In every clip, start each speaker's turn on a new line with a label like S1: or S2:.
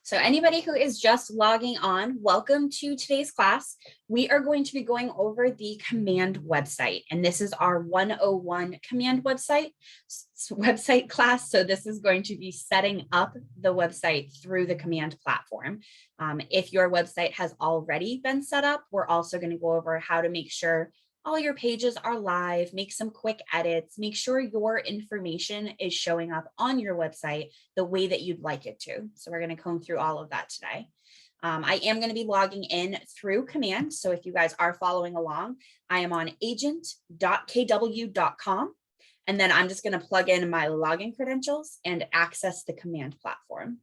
S1: So anybody who is just logging on, welcome to today's class. We are going to be going over the command website, and this is our 101 command website class. So this is going to be setting up the website through the command platform. If your website has already been set up, we're also going to go over how to make sure all your pages are live, make some quick edits, make sure your information is showing up on your website the way that you'd like it to. So we're going to comb through all of that today. I am going to be logging in through command. So if you guys are following along, I am on agent.kw.com. And then I'm just going to plug in my login credentials and access the command platform.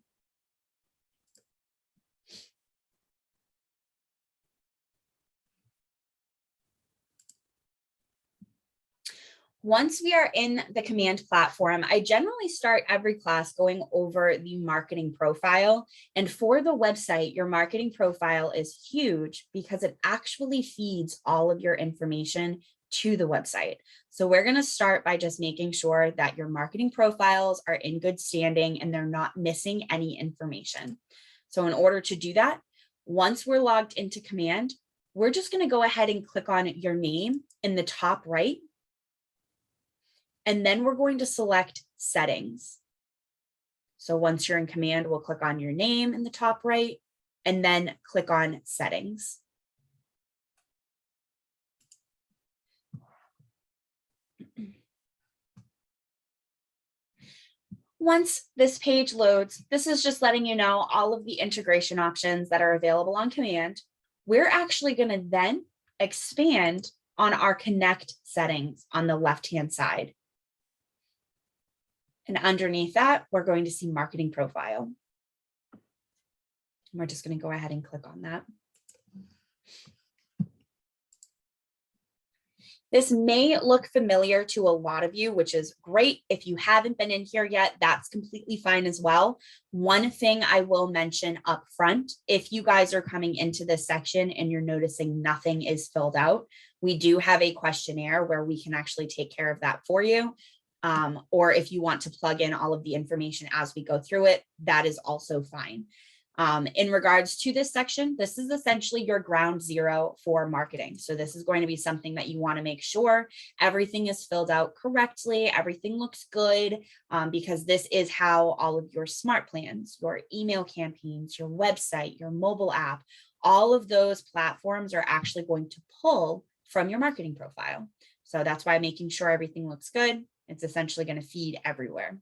S1: Once we are in the command platform, I generally start every class going over the marketing profile. And for the website, your marketing profile is huge because it actually feeds all of your information to the website. So we're going to start by just making sure that your marketing profiles are in good standing and they're not missing any information. So in order to do that, once we're logged into command, we're just going to go ahead and click on your name in the top right. And then we're going to select settings. So once you're in command, we'll click on your name in the top right and then click on settings. Once this page loads, this is just letting you know all of the integration options that are available on command. We're actually going to then expand on our connect settings on the left-hand side. And underneath that, we're going to see marketing profile. We're just going to go ahead and click on that. This may look familiar to a lot of you, which is great. If you haven't been in here yet, that's completely fine as well. One thing I will mention up front, if you guys are coming into this section and you're noticing nothing is filled out, we do have a questionnaire where we can actually take care of that for you. Or if you want to plug in all of the information as we go through it, that is also fine. In regards to this section, this is essentially your ground zero for marketing. So this is going to be something that you want to make sure everything is filled out correctly, everything looks good, because this is how all of your smart plans, your email campaigns, your website, your mobile app, all of those platforms are actually going to pull from your marketing profile. So that's why making sure everything looks good. It's essentially going to feed everywhere.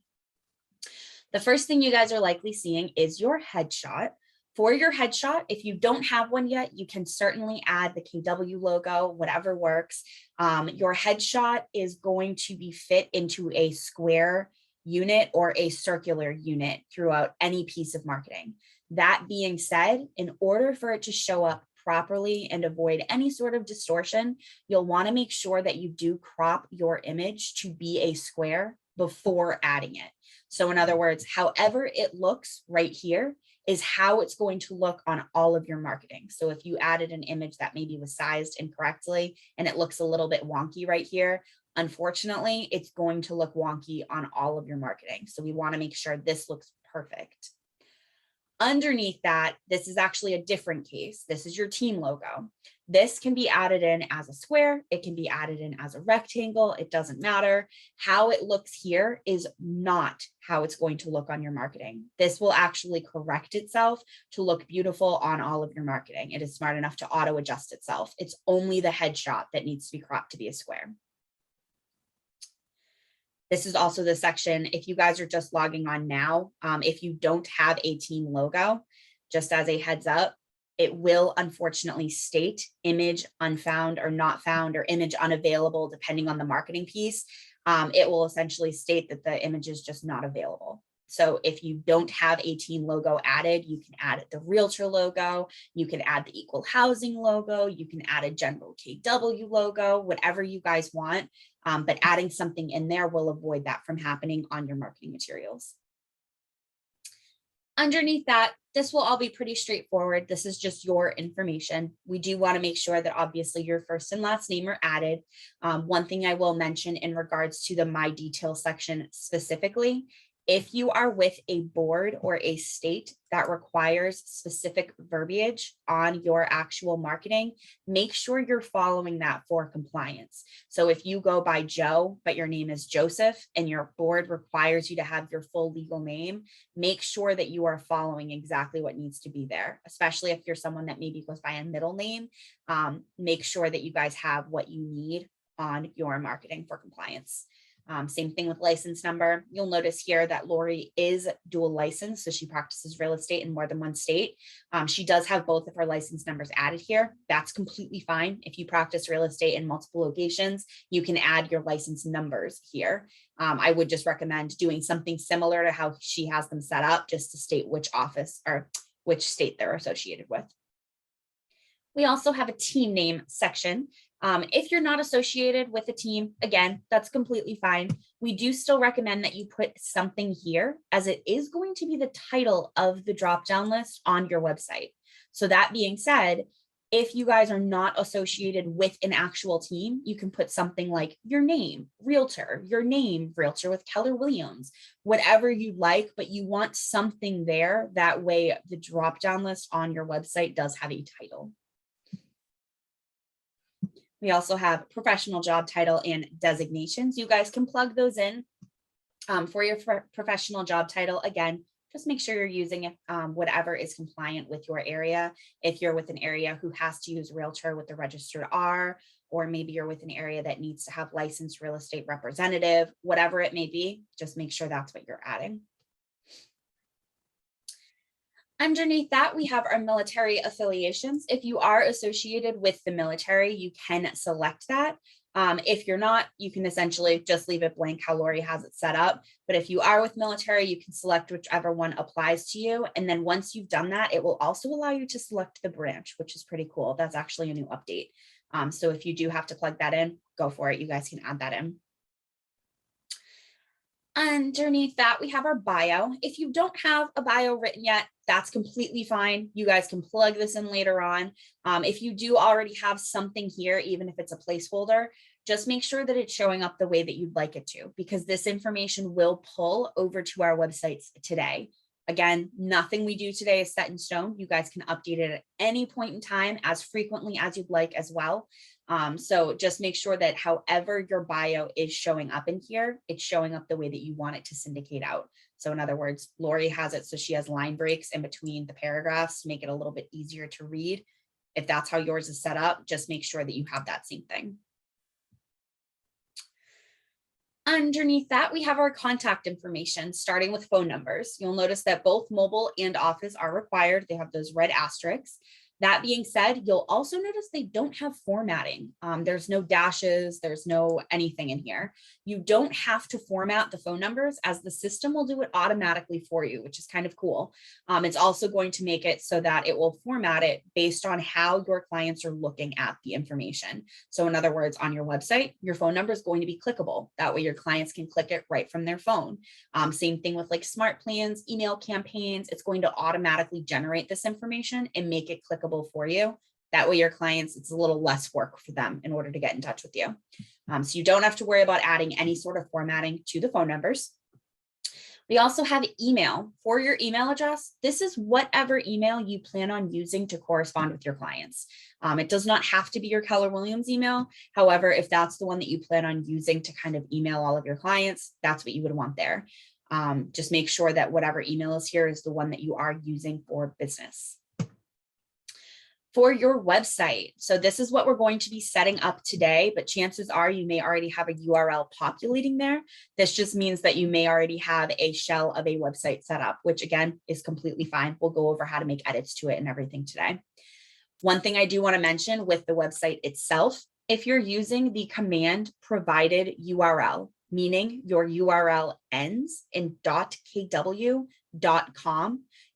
S1: The first thing you guys are likely seeing is your headshot. For your headshot, if you don't have one yet, you can certainly add the KW logo, whatever works. Your headshot is going to be fit into a square unit or a circular unit throughout any piece of marketing. That being said, in order for it to show up properly and avoid any sort of distortion, you'll want to make sure that you do crop your image to be a square before adding it. So in other words, however it looks right here is how it's going to look on all of your marketing. So if you added an image that maybe was sized incorrectly and it looks a little bit wonky right here, unfortunately, it's going to look wonky on all of your marketing. So we want to make sure this looks perfect. Underneath that, this is actually a different case. This is your team logo. This can be added in as a square. It can be added in as a rectangle. It doesn't matter. How it looks here is not how it's going to look on your marketing. This will actually correct itself to look beautiful on all of your marketing. It is smart enough to auto adjust itself. It's only the headshot that needs to be cropped to be a square. This is also the section, if you guys are just logging on now, if you don't have a team logo, just as a heads up, it will unfortunately state image unfound or not found or image unavailable, depending on the marketing piece. It will essentially state that the image is just not available. So if you don't have a team logo added, you can add the realtor logo, you can add the equal housing logo, you can add a general KW logo, whatever you guys want. But adding something in there will avoid that from happening on your marketing materials. Underneath that, this will all be pretty straightforward. This is just your information. We do want to make sure that obviously your first and last name are added. One thing I will mention in regards to the My Details section specifically If you are with a board or a state that requires specific verbiage on your actual marketing, make sure you're following that for compliance. So if you go by Joe, but your name is Joseph and your board requires you to have your full legal name, make sure that you are following exactly what needs to be there, especially if you're someone that maybe goes by a middle name. Make sure that you guys have what you need on your marketing for compliance. Same thing with license number. You'll notice here that Lori is dual licensed, so she practices real estate in more than one state. She does have both of her license numbers added here. That's completely fine. If you practice real estate in multiple locations, you can add your license numbers here. I would just recommend doing something similar to how she has them set up, just to state which office or which state they're associated with. We also have a team name section. If you're not associated with a team, again, that's completely fine. We do still recommend that you put something here, as it is going to be the title of the drop-down list on your website. So that being said, if you guys are not associated with an actual team, you can put something like your name, realtor with Keller Williams, whatever you'd like, but you want something there. That way the drop-down list on your website does have a title. We also have professional job title and designations. You guys can plug those in for your professional job title. Again, just make sure you're using whatever is compliant with your area. If you're with an area who has to use realtor with the registered R, or maybe you're with an area that needs to have licensed real estate representative, whatever it may be, just make sure that's what you're adding. Underneath that, we have our military affiliations. If you are associated with the military, you can select that. If you're not, you can essentially just leave it blank how Lori has it set up. But if you are with military, you can select whichever one applies to you. And then once you've done that, it will also allow you to select the branch, which is pretty cool. That's actually a new update. So if you do have to plug that in, go for it. You guys can add that in. Underneath that, we have our bio. If you don't have a bio written yet, that's completely fine. You guys can plug this in later on. If you do already have something here, even if it's a placeholder, just make sure that it's showing up the way that you'd like it to, because this information will pull over to our websites today. Again, nothing we do today is set in stone. You guys can update it at any point in time, as frequently as you'd like as well. So just make sure that however your bio is showing up in here, it's showing up the way that you want it to syndicate out. So in other words, Lori has it so she has line breaks in between the paragraphs to make it a little bit easier to read. If that's how yours is set up, just make sure that you have that same thing. Underneath that, we have our contact information, starting with phone numbers. You'll notice that both mobile and office are required. They have those red asterisks. That being said, you'll also notice they don't have formatting. There's no dashes, there's no anything in here. You don't have to format the phone numbers, as the system will do it automatically for you, which is kind of cool. It's also going to make it so that it will format it based on how your clients are looking at the information. So in other words, on your website, your phone number is going to be clickable. That way your clients can click it right from their phone. Same thing with like smart plans, email campaigns. It's going to automatically generate this information and make it clickable for you. That way your clients, it's a little less work for them in order to get in touch with you. So you don't have to worry about adding any sort of formatting to the phone numbers. We also have email. For your email address, this is whatever email you plan on using to correspond with your clients. It does not have to be your Keller Williams email. However, if that's the one that you plan on using to kind of email all of your clients, that's what you would want there. Just make sure that whatever email is here is the one that you are using for business. For your website, so this is what we're going to be setting up today, but chances are you may already have a URL populating there. This just means that you may already have a shell of a website set up, which again is completely fine. We'll go over how to make edits to it and everything today. One thing I do want to mention with the website itself, if you're using the command provided URL, meaning your URL ends in .kw.com,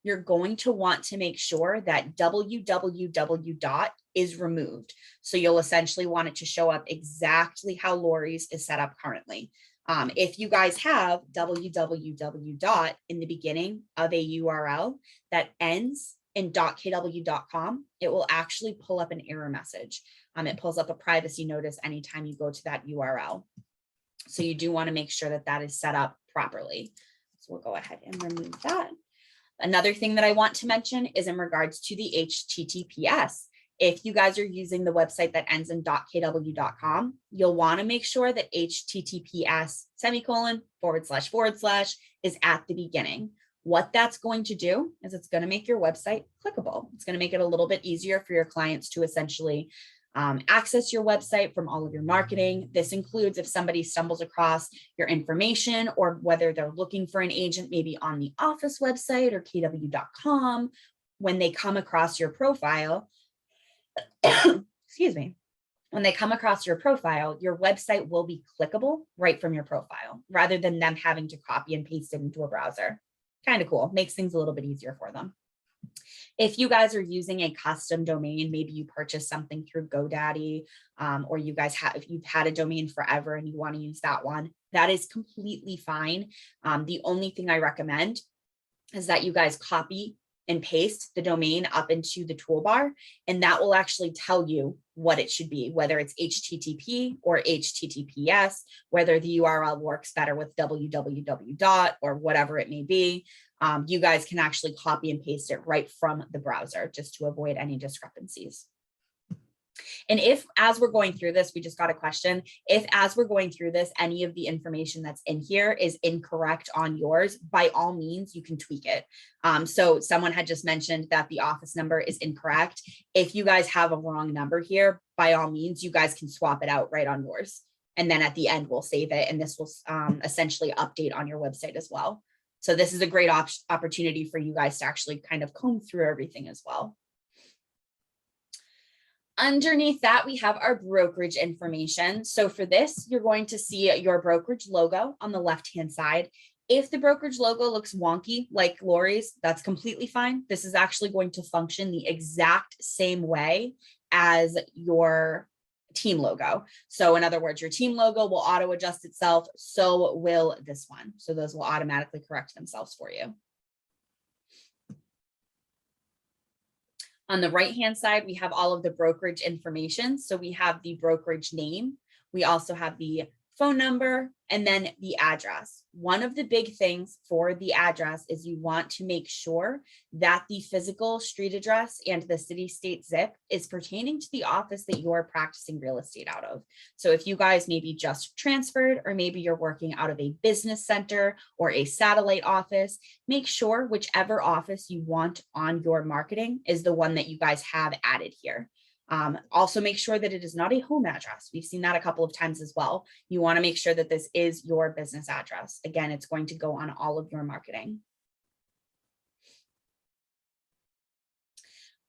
S1: you're going to want to make sure that www. Is removed. So you'll essentially want it to show up exactly how Lori's is set up currently. If you guys have www. In the beginning of a URL that ends in .kw.com, it will actually pull up an error message. It pulls up a privacy notice anytime you go to that URL. So you do want to make sure that that is set up properly. So we'll go ahead and remove that. Another thing that I want to mention is in regards to the HTTPS. If you guys are using the website that ends in .kw.com, you'll want to make sure that HTTPS semicolon / is at the beginning. What that's going to do is it's going to make your website clickable. It's going to make it a little bit easier for your clients to essentially access your website from all of your marketing. This includes if somebody stumbles across your information or whether they're looking for an agent, maybe on the office website or kw.com, when they come across your profile, excuse me, when they come across your profile, your website will be clickable right from your profile rather than them having to copy and paste it into a browser. Kind of cool, makes things a little bit easier for them. If you guys are using a custom domain, maybe you purchased something through GoDaddy, or you guys have, if you've had a domain forever and you want to use that one, that is completely fine. The only thing I recommend is that you guys copy and paste the domain up into the toolbar, and that will actually tell you what it should be, whether it's HTTP or HTTPS, whether the URL works better with www. Or whatever it may be. You guys can actually copy and paste it right from the browser just to avoid any discrepancies. And if, as we're going through this, we just got a question, if as we're going through this, any of the information that's in here is incorrect on yours, by all means, you can tweak it. So someone had just mentioned that the office number is incorrect. If you guys have a wrong number here, by all means, you guys can swap it out right on yours. And then at the end, we'll save it. And this will essentially update on your website as well. So this is a great opportunity for you guys to actually kind of comb through everything as well. Underneath that, we have our brokerage information. So for this, you're going to see your brokerage logo on the left-hand side. If the brokerage logo looks wonky like Lori's, that's completely fine. This is actually going to function the exact same way as your team logo. So in other words, your team logo will auto adjust itself. So will this one. So those will automatically correct themselves for you. On the right-hand side, we have all of the brokerage information. So we have the brokerage name. We also have the phone number and then the address. One of the big things for the address is you want to make sure that the physical street address and the city state zip is pertaining to the office that you're practicing real estate out of. So if you guys maybe just transferred, or maybe you're working out of a business center or a satellite office, make sure whichever office you want on your marketing is the one that you guys have added here. Also make sure that it is not a home address. We've seen that a couple of times as well. You want to make sure that this is your business address. Again, it's going to go on all of your marketing.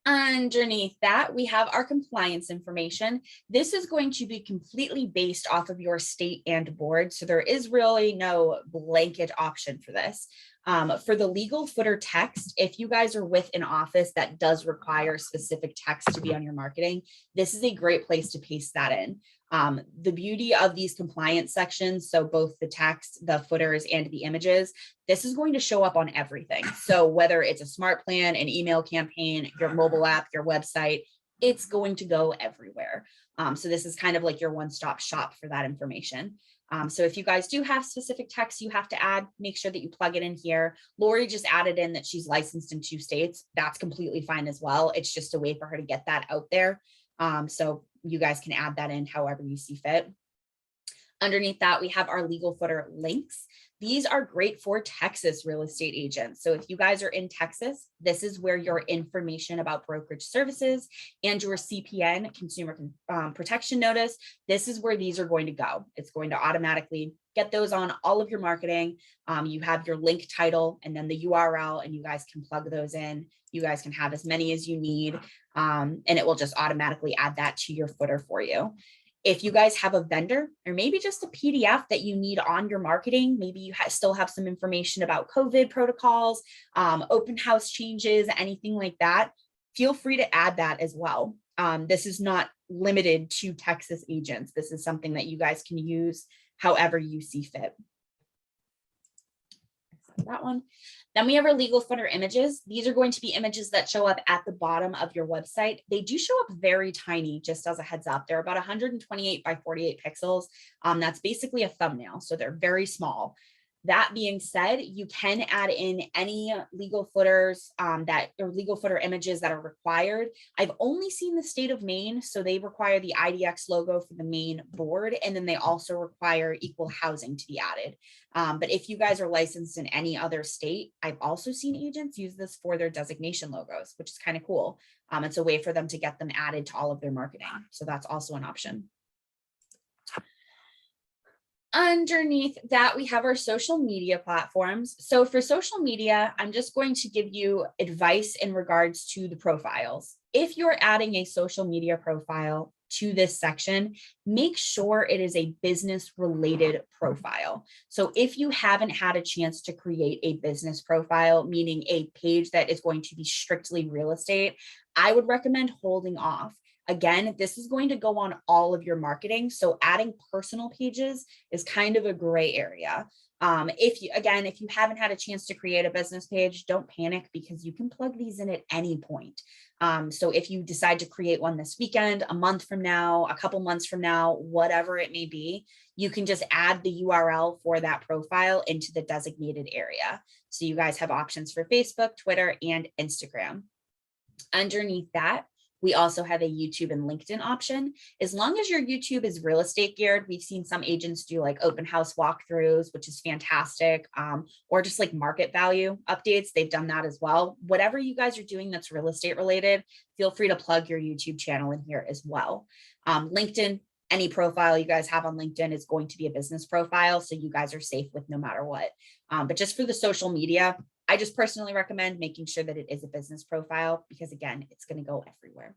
S1: Underneath that, we have our compliance information. This is going to be completely based off of your state and board. So there is really no blanket option for this. For the legal footer text, if you guys are with an office that does require specific text to be on your marketing, this is a great place to paste that in. The beauty of these compliance sections, so both the text, the footers, and the images, this is going to show up on everything. So whether it's a smart plan, an email campaign, your mobile app, your website, it's going to go everywhere. So this is kind of like your one-stop shop for that information. So if you guys do have specific text you have to add, make sure that you plug it in here. Lori just added in that she's licensed in 2 states. That's completely fine as well. It's just a way for her to get that out there. So you guys can add that in however you see fit. Underneath that, we have our legal footer links. These are great for Texas real estate agents. So if you guys are in Texas, this is where your information about brokerage services and your CPN, Consumer Protection Notice, this is where these are going to go. It's going to automatically get those on all of your marketing. You have your link title and then the URL, and you guys can plug those in. You guys can have as many as you need, and it will just automatically add that to your footer for you. If you guys have a vendor or maybe just a PDF that you need on your marketing, maybe you still have some information about COVID protocols, open house changes, anything like that, feel free to add that as well. This is not limited to Texas agents. This is something that you guys can use however you see fit. That one. Then we have our legal footer images. These are going to be images that show up at the bottom of your website. They do show up very tiny, just as a heads up. They're about 128 by 48 pixels. That's basically a thumbnail, so they're very small. That being said, you can add in any legal footers or legal footer images that are required. I've only seen the state of Maine, so they require the IDX logo for the main board, and then they also require equal housing to be added. But if you guys are licensed in any other state, I've also seen agents use this for their designation logos, which is kind of cool. It's a way for them to get them added to all of their marketing. So that's also an option. Underneath that, we have our social media platforms. So for social media, I'm just going to give you advice in regards to the profiles. If you're adding a social media profile to this section, make sure it is a business related profile. So if you haven't had a chance to create a business profile, meaning a page that is going to be strictly real estate, I would recommend holding off. Again, this is going to go on all of your marketing. So adding personal pages is kind of a gray area. If you haven't had a chance to create a business page, don't panic because you can plug these in at any point. So if you decide to create one this weekend, a month from now, a couple months from now, whatever it may be, you can just add the URL for that profile into the designated area. So you guys have options for Facebook, Twitter, and Instagram. Underneath that, we also have a YouTube and LinkedIn option. As long as your YouTube is real estate geared, we've seen some agents do like open house walkthroughs, which is fantastic, or just like market value updates. They've done that as well. Whatever you guys are doing that's real estate related, feel free to plug your YouTube channel in here as well. LinkedIn, any profile you guys have on LinkedIn is going to be a business profile, so you guys are safe with no matter what. But just for the social media, I just personally recommend making sure that it is a business profile because, again, it's going to go everywhere.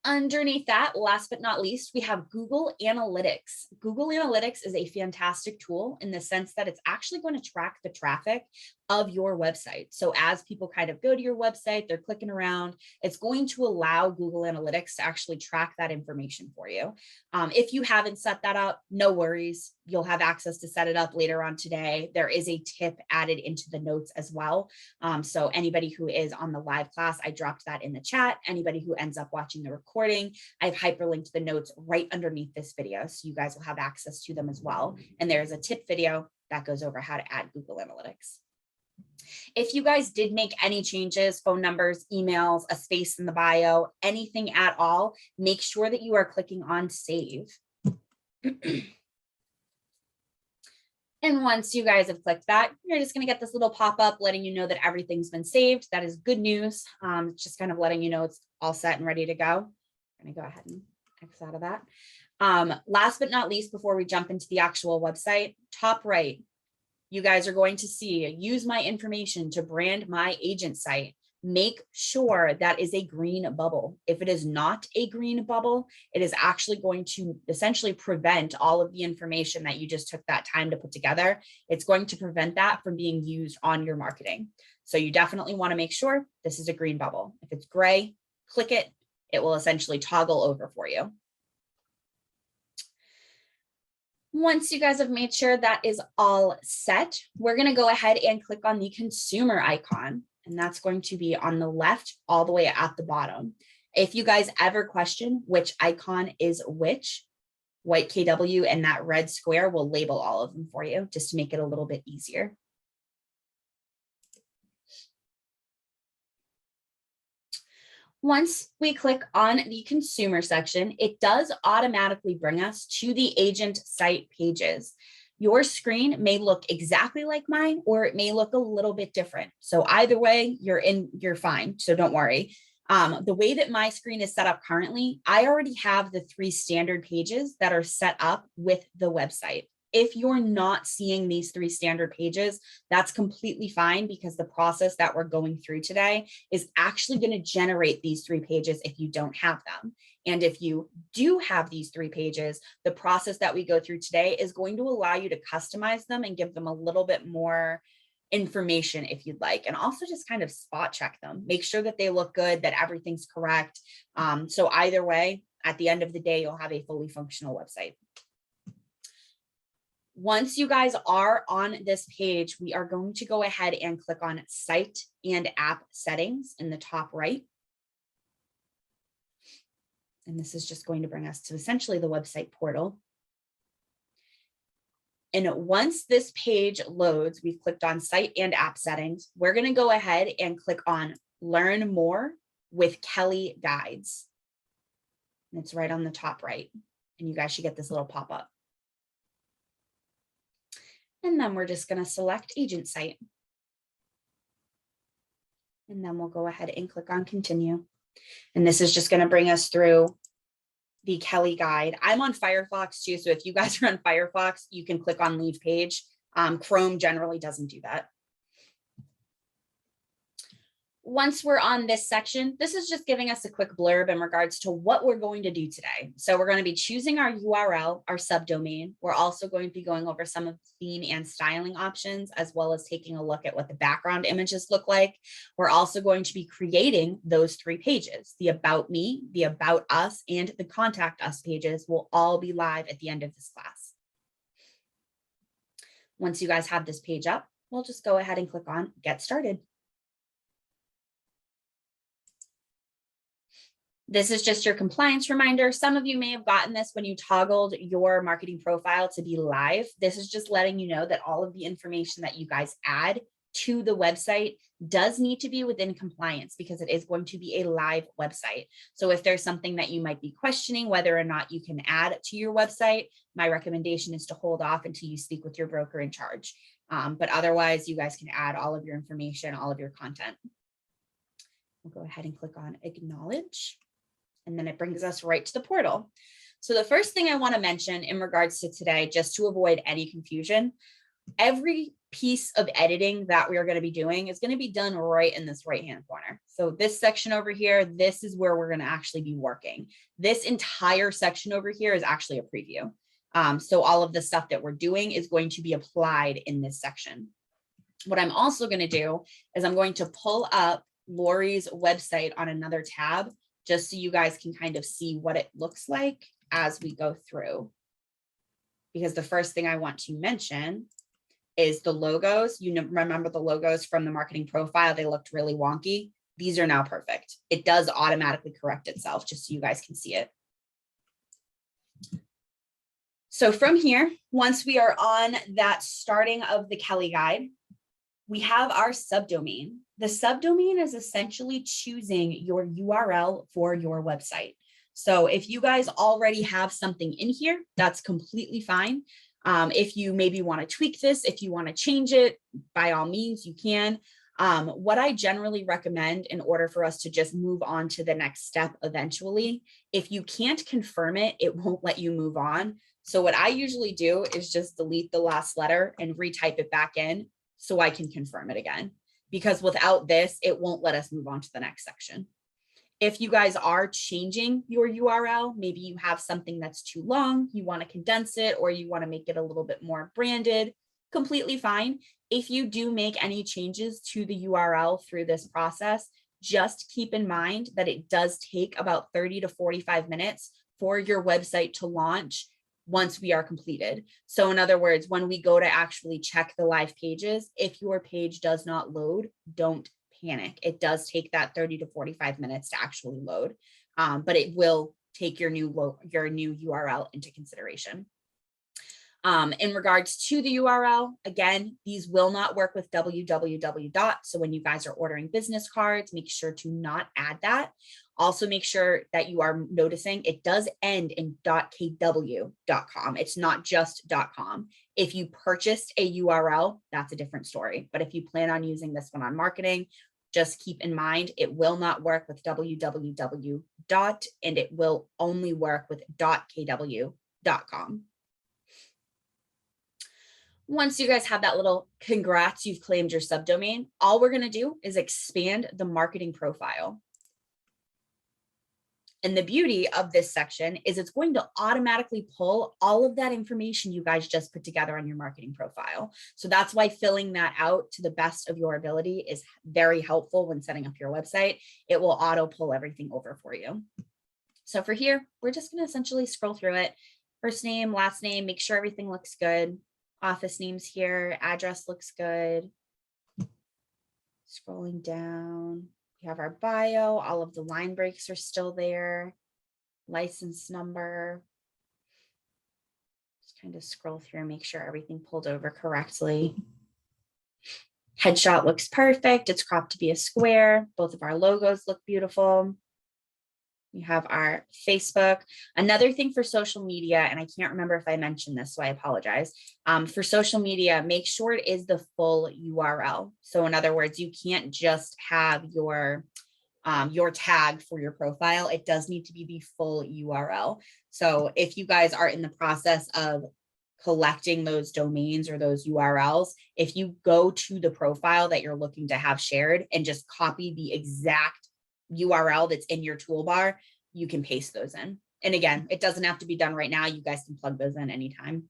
S1: Underneath that, last but not least, we have Google Analytics. Google Analytics is a fantastic tool in the sense that it's actually going to track the traffic of your website. So as people kind of go to your website, they're clicking around, it's going to allow Google Analytics to actually track that information for you. If you haven't set that up, no worries. You'll have access to set it up later on today. There is a tip added into the notes as well. So anybody who is on the live class, I dropped that in the chat. Anybody who ends up watching the recording, I've hyperlinked the notes right underneath this video. So you guys will have access to them as well. And there's a tip video that goes over how to add Google Analytics. If you guys did make any changes, phone numbers, emails, a space in the bio, anything at all, make sure that you are clicking on save. And once you guys have clicked that, you're just going to get this little pop-up letting you know that everything's been saved. That is good news. Just kind of letting you know it's all set and ready to go. I'm going to go ahead and X out of that. Last but not least, before we jump into the actual website, top right, you guys are going to see use my information to brand my agent site. Make sure that is a green bubble. If it is not a green bubble, it is actually going to essentially prevent all of the information that you just took that time to put together. It's going to prevent that from being used on your marketing. So you definitely want to make sure this is a green bubble. If it's gray, click it. It will essentially toggle over for you. Once you guys have made sure that is all set, we're going to go ahead and click on the consumer icon, and that's going to be on the left all the way at the bottom. If you guys ever question which icon is which, white KW and that red square will label all of them for you just to make it a little bit easier. Once we click on the consumer section, it does automatically bring us to the agent site pages. Your screen may look exactly like mine, or it may look a little bit different. So either way, you're fine. So don't worry. The way that my screen is set up currently, I already have the 3 standard pages that are set up with the website. If you're not seeing these 3 standard pages, that's completely fine because the process that we're going through today is actually going to generate these 3 pages if you don't have them. And if you do have these 3 pages, the process that we go through today is going to allow you to customize them and give them a little bit more information if you'd like, and also just kind of spot check them, make sure that they look good, that everything's correct. So either way, at the end of the day, you'll have a fully functional website. Once you guys are on this page, we are going to go ahead and click on Site and App Settings in the top right. And this is just going to bring us to essentially the website portal. And once this page loads, we've clicked on site and app settings. We're going to go ahead and click on learn more with Kelly guides. And it's right on the top right. And you guys should get this little pop-up. And then we're just going to select agent site. And then we'll go ahead and click on continue. And this is just going to bring us through the Kelly guide. I'm on Firefox too. So if you guys are on Firefox, you can click on leave page. Chrome generally doesn't do that. Once we're on this section, this is just giving us a quick blurb in regards to what we're going to do today. So we're going to be choosing our URL, our subdomain. We're also going to be going over some of the theme and styling options, as well as taking a look at what the background images look like. We're also going to be creating those 3 pages. The About Me, the About Us, and the Contact Us pages will all be live at the end of this class. Once you guys have this page up, we'll just go ahead and click on Get Started. This is just your compliance reminder. Some of you may have gotten this when you toggled your marketing profile to be live. This is just letting you know that all of the information that you guys add to the website does need to be within compliance, because it is going to be a live website. So if there's something that you might be questioning whether or not you can add to your website, my recommendation is to hold off until you speak with your broker in charge. But otherwise, you guys can add all of your information, all of your content. We'll go ahead and click on acknowledge. And then it brings us right to the portal. So the first thing I want to mention in regards to today, just to avoid any confusion, every piece of editing that we are going to be doing is going to be done right in this right-hand corner. So this section over here, this is where we're going to actually be working. This entire section over here is actually a preview. So all of the stuff that we're doing is going to be applied in this section. What I'm also going to do is I'm going to pull up Lori's website on another tab, just so you guys can kind of see what it looks like as we go through. Because the first thing I want to mention is the logos. You remember the logos from the marketing profile, they looked really wonky. These are now perfect. It does automatically correct itself, just so you guys can see it. So from here, once we are on that starting of the Kelly guide, we have our subdomain. The subdomain is essentially choosing your URL for your website. So if you guys already have something in here, that's completely fine. If you maybe want to tweak this, if you want to change it, by all means, you can. What I generally recommend in order for us to just move on to the next step eventually, if you can't confirm it, it won't let you move on. So what I usually do is just delete the last letter and retype it back in so I can confirm it again. Because without this, it won't let us move on to the next section. If you guys are changing your URL, maybe you have something that's too long, you want to condense it, or you want to make it a little bit more branded, completely fine. If you do make any changes to the URL through this process, just keep in mind that it does take about 30 to 45 minutes for your website to launch once we are completed. So in other words, when we go to actually check the live pages, if your page does not load, don't panic. It does take that 30 to 45 minutes to actually load, but it will take your new URL into consideration. In regards to the URL, again, these will not work with www. So when you guys are ordering business cards, make sure to not add that. Also make sure that you are noticing it does end in .kw.com. It's not just .com. If you purchased a URL, that's a different story. But if you plan on using this one on marketing, just keep in mind, it will not work with www. And it will only work with .kw.com. Once you guys have that little congrats, you've claimed your subdomain, all we're going to do is expand the marketing profile. And the beauty of this section is it's going to automatically pull all of that information you guys just put together on your marketing profile. So that's why filling that out to the best of your ability is very helpful when setting up your website. It will auto pull everything over for you. So for here, we're just going to essentially scroll through it. First name, last name, make sure everything looks good. Office names here, address looks good. Scrolling down. We have our bio, all of the line breaks are still there. License number. Just Trying to scroll through and make sure everything pulled over correctly. Headshot looks perfect. It's cropped to be a square. Both of our logos look beautiful. We have our Facebook. Another thing for social media, and I can't remember if I mentioned this, so I apologize. For social media, make sure it is the full URL. So in other words, you can't just have your tag for your profile. It does need to be the full URL. So if you guys are in the process of collecting those domains or those URLs, if you go to the profile that you're looking to have shared and just copy the exact URL that's in your toolbar, you can paste those in. And again, it doesn't have to be done right now. You guys can plug those in anytime.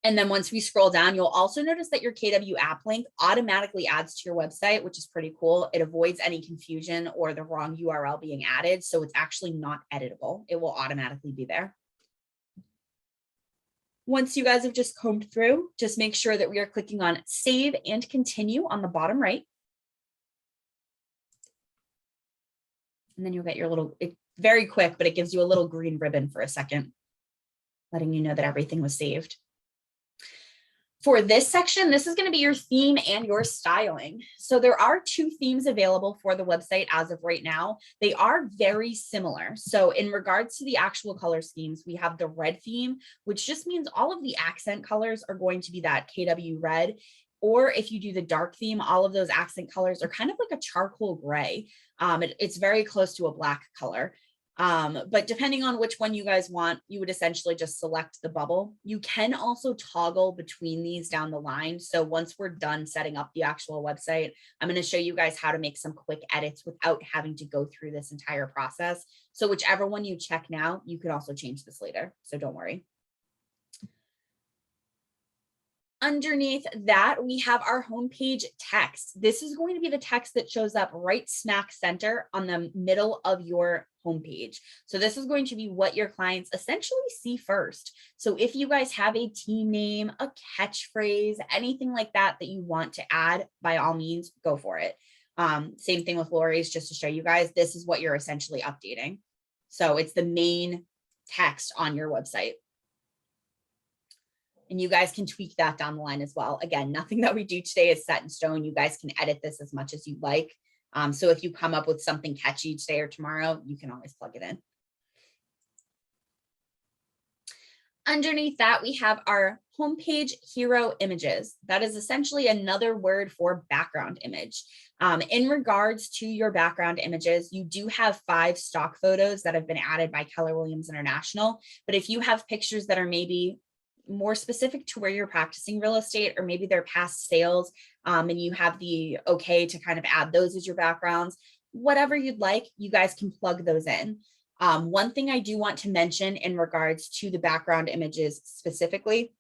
S1: And then once we scroll down, you'll also notice that your KW app link automatically adds to your website, which is pretty cool. It avoids any confusion or the wrong URL being added. So it's actually not editable. It will automatically be there. Once you guys have just combed through, just make sure that we are clicking on Save and Continue on the bottom right. And then you'll get your little, it's very quick, but it gives you a little green ribbon for a second, letting you know that everything was saved. For this section, this is going to be your theme and your styling. So there are 2 themes available for the website as of right now. They are very similar. So in regards to the actual color schemes, we have the red theme, which just means all of the accent colors are going to be that KW red. Or if you do the dark theme, all of those accent colors are kind of like a charcoal gray. It's very close to a black color. But depending on which one you guys want, you would essentially just select the bubble. You can also toggle between these down the line. So once we're done setting up the actual website, I'm going to show you guys how to make some quick edits without having to go through this entire process. So whichever one you check now, you could also change this later. So don't worry. Underneath that, we have our homepage text. This is going to be the text that shows up right smack center on the middle of your homepage. So this is going to be what your clients essentially see first. So if you guys have a team name, a catchphrase, anything like that that you want to add, by all means, go for it. Same thing with Lori's, just to show you guys, this is what you're essentially updating. So it's the main text on your website. And you guys can tweak that down the line as well. Again, nothing that we do today is set in stone. You guys can edit this as much as you like. So if you come up with something catchy today or tomorrow, you can always plug it in. Underneath that, we have our homepage hero images. That is essentially another word for background image. In regards to your background images, you do have 5 stock photos that have been added by Keller Williams International. But if you have pictures that are maybe more specific to where you're practicing real estate, or maybe they're past sales, and you have the okay to kind of add those as your backgrounds, whatever you'd like, you guys can plug those in. One thing I do want to mention in regards to the background images specifically,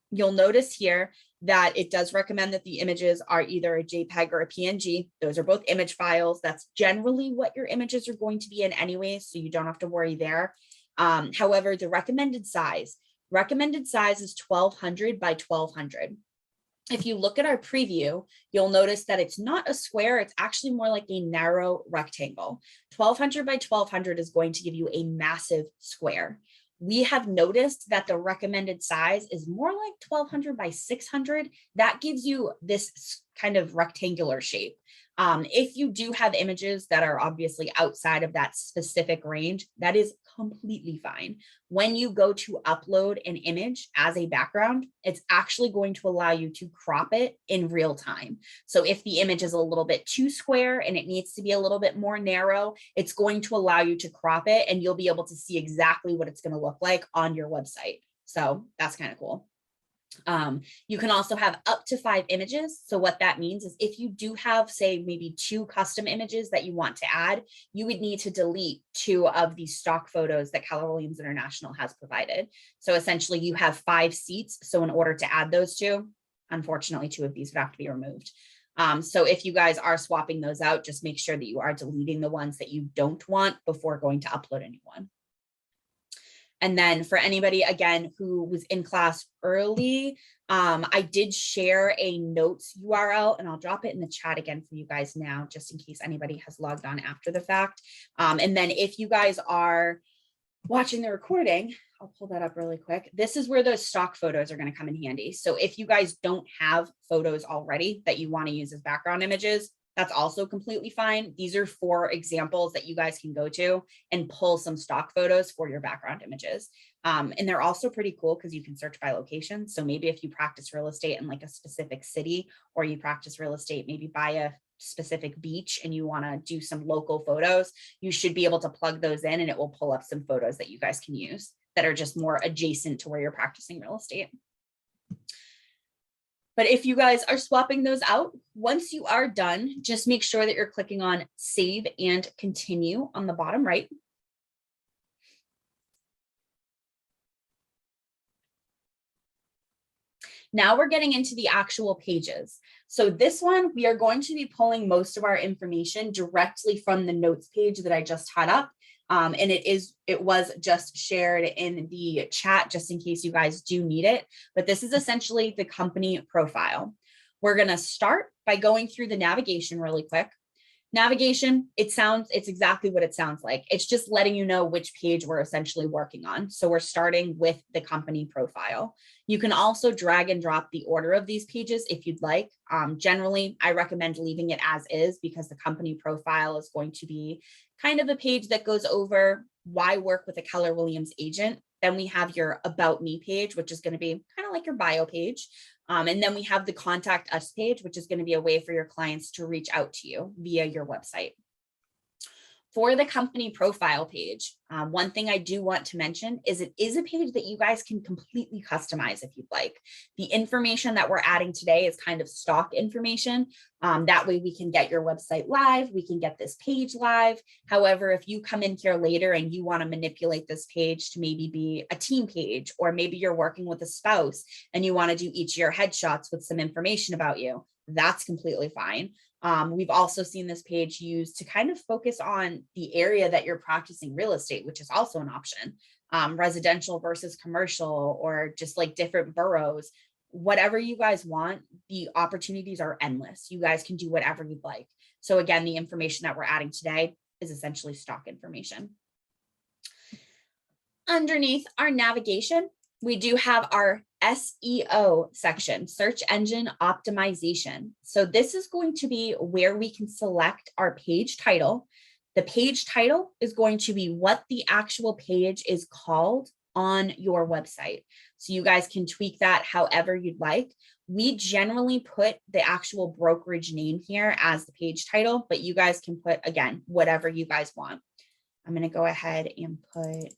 S1: you'll notice here that it does recommend that the images are either a JPEG or a PNG. Those are both image files. That's generally what your images are going to be in anyway, so you don't have to worry there. However, the recommended size is 1200 by 1200. If you look at our preview, you'll notice that it's not a square. It's actually more like a narrow rectangle. 1200 by 1200 is going to give you a massive square. We have noticed that the recommended size is more like 1200 by 600. That gives you this kind of rectangular shape. If you do have images that are obviously outside of that specific range, that is completely fine. When you go to upload an image as a background, it's actually going to allow you to crop it in real time. So if the image is a little bit too square and it needs to be a little bit more narrow, it's going to allow you to crop it, and you'll be able to see exactly what it's going to look like on your website. So that's kind of cool. You can also have up to 5 images. So what that means is if you do have, say, maybe 2 custom images that you want to add, you would need to delete 2 of the stock photos that Keller Williams International has provided. So essentially you have 5 seats. So in order to add those 2, unfortunately, 2 of these would have to be removed. So if you guys are swapping those out, just make sure that you are deleting the ones that you don't want before going to upload a new one. And then for anybody, again, who was in class early, I did share a notes URL, and I'll drop it in the chat again for you guys now, just in case anybody has logged on after the fact. And then if you guys are watching the recording, I'll pull that up really quick. This is where those stock photos are going to come in handy. So if you guys don't have photos already that you want to use as background images, that's also completely fine. These are 4 examples that you guys can go to and pull some stock photos for your background images. And they're also pretty cool because you can search by location. So maybe if you practice real estate in like a specific city, or you practice real estate maybe by a specific beach and you want to do some local photos, you should be able to plug those in and it will pull up some photos that you guys can use that are just more adjacent to where you're practicing real estate. But if you guys are swapping those out, once you are done, just make sure that you're clicking on Save and Continue on the bottom right. Now we're getting into the actual pages. So this one, we are going to be pulling most of our information directly from the notes page that I just had up. And it was just shared in the chat just in case you guys do need it. But this is essentially the company profile. We're going to start by going through the navigation really quick. Navigation, it's exactly what it sounds like. It's just letting you know which page we're essentially working on. So we're starting with the company profile. You can also drag and drop the order of these pages if you'd like. Generally, I recommend leaving it as is because the company profile is going to be kind of a page that goes over why work with a Keller Williams agent. Then we have your About Me page, which is going to be kind of like your bio page. And then we have the Contact Us page, which is going to be a way for your clients to reach out to you via your website. For the company profile page, one thing I do want to mention is it is a page that you guys can completely customize if you'd like. The information that we're adding today is kind of stock information. That way we can get your website live, we can get this page live. However, if you come in here later and you want to manipulate this page to maybe be a team page, or maybe you're working with a spouse and you want to do each of your headshots with some information about you, that's completely fine. We've also seen this page used to kind of focus on the area that you're practicing real estate, which is also an option. Residential versus commercial, or just like different boroughs, whatever you guys want, the opportunities are endless. You guys can do whatever you'd like. So again, the information that we're adding today is essentially stock information. Underneath our navigation, we do have our SEO section, search engine optimization. So this is going to be where we can select our page title. The page title is going to be what the actual page is called on your website. So you guys can tweak that however you'd like. We generally put the actual brokerage name here as the page title, but you guys can put, again, whatever you guys want. I'm going to go ahead and put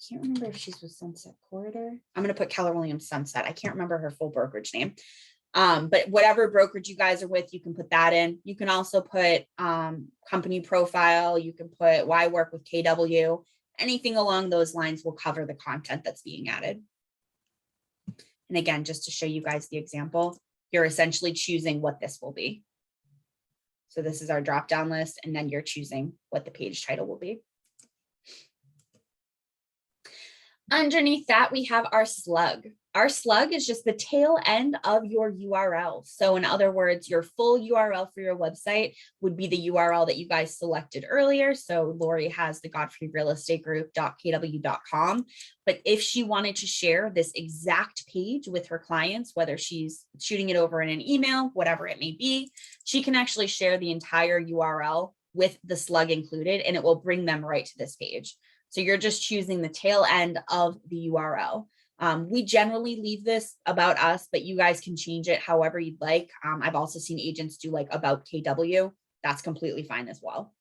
S1: can't remember if she's with Sunset Corridor. I'm going to put Keller Williams Sunset. I can't remember her full brokerage name. But whatever brokerage you guys are with, you can put that in. You can also put company profile. You can put why work with KW. Anything along those lines will cover the content that's being added. And again, just to show you guys the example, you're essentially choosing what this will be. So this is our drop-down list, and then you're choosing what the page title will be. Underneath that, we have our slug. Our slug is just the tail end of your URL. So in other words, your full URL for your website would be the URL that you guys selected earlier. So Lori has the godfreyrealestategroup.kw.com. But if she wanted to share this exact page with her clients, whether she's shooting it over in an email, whatever it may be, she can actually share the entire URL with the slug included, and it will bring them right to this page. So you're just choosing the tail end of the URL. We generally leave this about us, but you guys can change it however you'd like. I've also seen agents do like about KW. That's completely fine as well.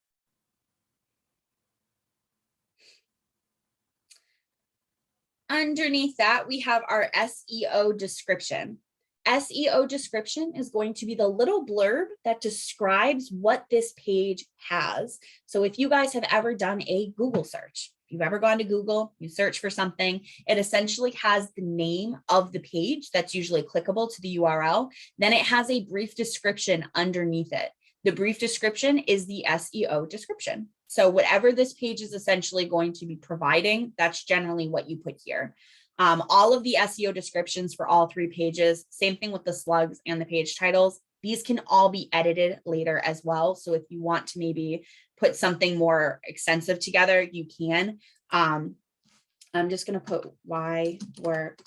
S1: Underneath that, we have our SEO description. SEO description is going to be the little blurb that describes what this page has. So if you guys have ever done a Google search, if you've ever gone to Google, you search for something, it essentially has the name of the page that's usually clickable to the URL. Then it has a brief description underneath it. The brief description is the SEO description. So whatever this page is essentially going to be providing, that's generally what you put here. All of the SEO descriptions for all 3 pages, same thing with the slugs and the page titles, These can all be edited later as well. So if you want to maybe put something more extensive together, you can. I'm just going to put why to work.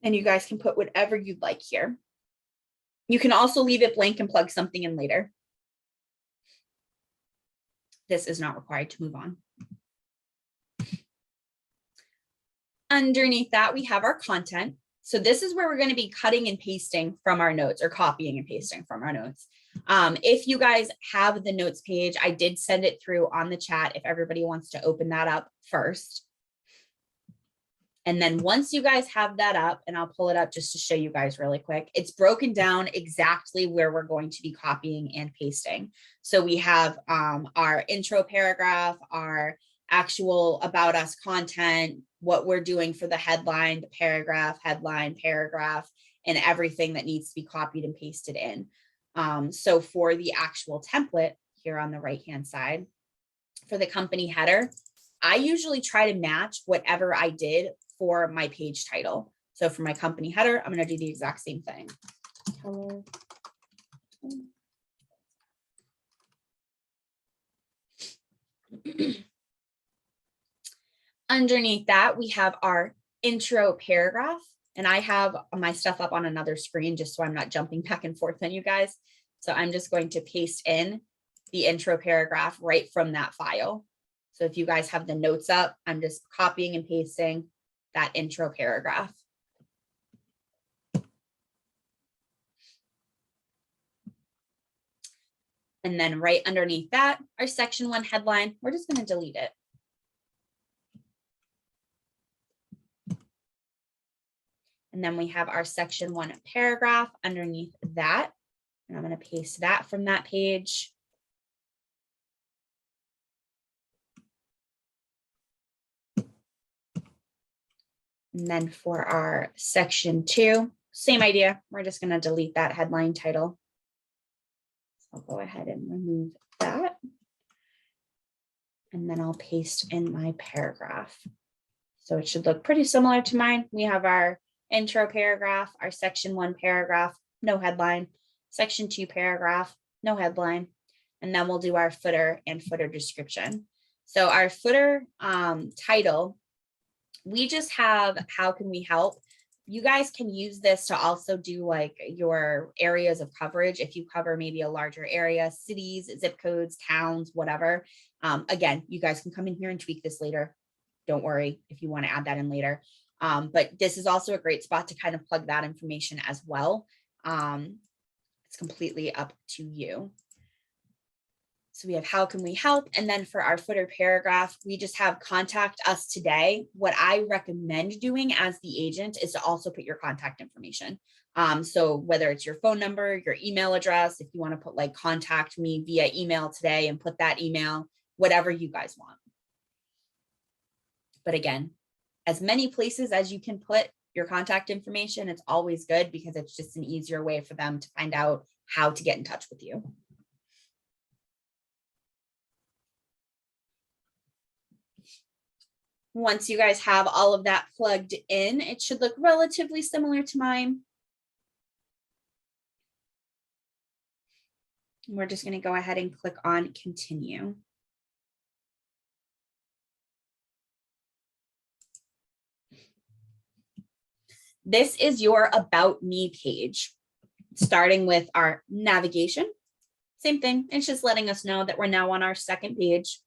S1: And you guys can put whatever you'd like here. You can also leave it blank and plug something in later. This is not required to move on. Underneath that, we have our content. So this is where we're going to be cutting and pasting from our notes, or copying and pasting from our notes. If you guys have the notes page, I did send it through on the chat if everybody wants to open that up first. And then once you guys have that up, and I'll pull it up just to show you guys really quick, it's broken down exactly where we're going to be copying and pasting. So we have our intro paragraph, our actual about us content, what we're doing for the headline, the paragraph, headline, paragraph, and everything that needs to be copied and pasted in. So for the actual template here on the right-hand side, for the company header, I usually try to match whatever I did for my page title. So for my company header, I'm going to do the exact same thing. Underneath that, we have our intro paragraph, and I have my stuff up on another screen just so I'm not jumping back and forth on you guys. So I'm just going to paste in the intro paragraph right from that file. So if you guys have the notes up, I'm just copying and pasting that intro paragraph. And then right underneath that, our section 1 headline, we're just going to delete it. And then we have our section 1 paragraph underneath that. And I'm going to paste that from that page. And then for our section 2, same idea. We're just going to delete that headline title. So I'll go ahead and remove that. And then I'll paste in my paragraph. So it should look pretty similar to mine. We have our intro paragraph, our section 1 paragraph, no headline, section 2 paragraph, no headline. And then we'll do our footer and footer description. So our footer title, we just have, how can we help? You guys can use this to also do like your areas of coverage. If you cover maybe a larger area, cities, zip codes, towns, whatever. Again, you guys can come in here and tweak this later. Don't worry if you want to add that in later. But this is also a great spot to kind of plug that information as well. It's completely up to you. So we have how can we help? And then for our footer paragraph, we just have contact us today. What I recommend doing as the agent is to also put your contact information. So whether it's your phone number, your email address, if you want to put like contact me via email today and put that email, whatever you guys want. But again, as many places as you can put your contact information, it's always good because it's just an easier way for them to find out how to get in touch with you. Once you guys have all of that plugged in, it should look relatively similar to mine. We're just going to go ahead and click on continue. This is your About Me page, starting with our navigation. Same thing. It's just letting us know that we're now on our second page.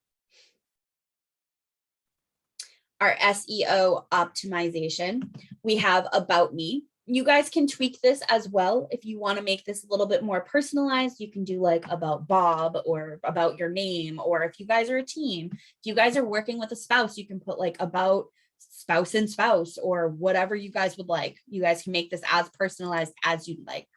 S1: Our SEO optimization, we have About Me. You guys can tweak this as well. If you want to make this a little bit more personalized, you can do like about Bob or about your name. Or if you guys are a team, if you guys are working with a spouse, you can put like about spouse and spouse or whatever you guys would like. You guys can make this as personalized as you'd like.